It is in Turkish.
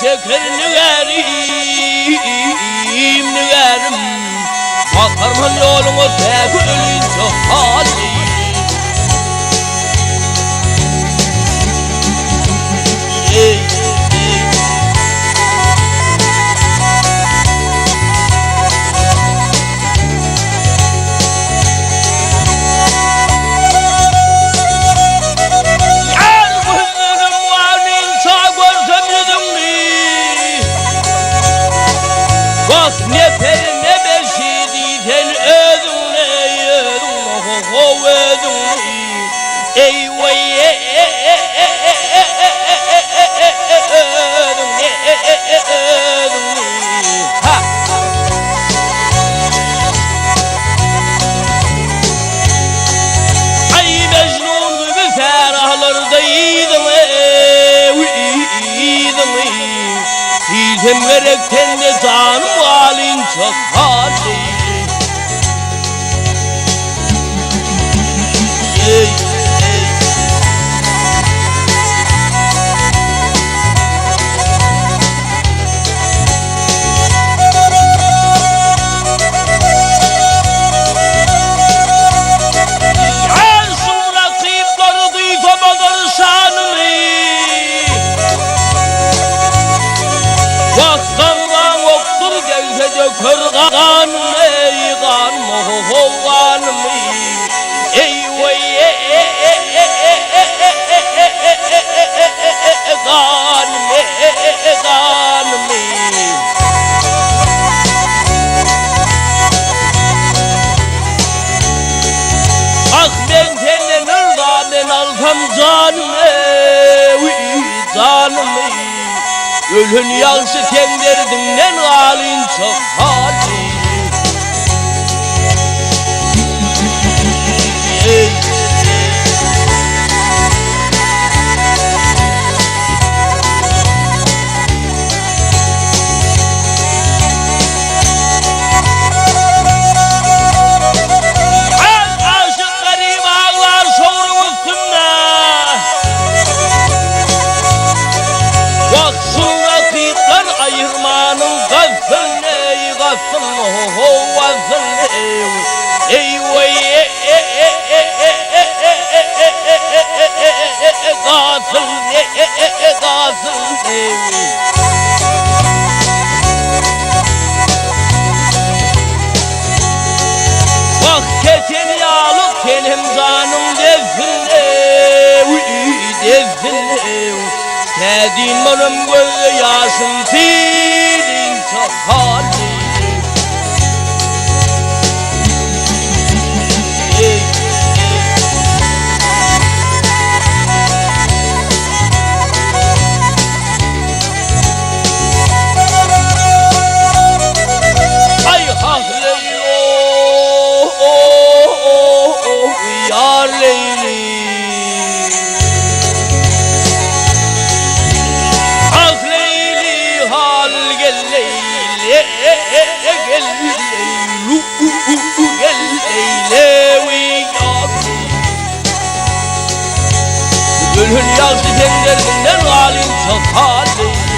şeker nügerim bakarman yolunu tek ölünce hali ne peri ne beşi diyden ödün o ödün ey vay ay Mecnun gibi ferahlardaydım Didem verekten de canım halin çok hali kör kanım ey kanım kanım ey vay kanım kanım ah ben senden nereden alsam canım canım ölün yağısı sen derdinden halin çok hali aşık garip ağlar sorun üstümde vaksın ayırmanın gazın ey gazın ovasın ey vay gazın gazın bak keçen yağlık senin canım devsin devsin Kedin benim göz yaşım senin çok hali ay ah Leylo yar Leyli Gülhün yağsı sen derdinden halin çok hali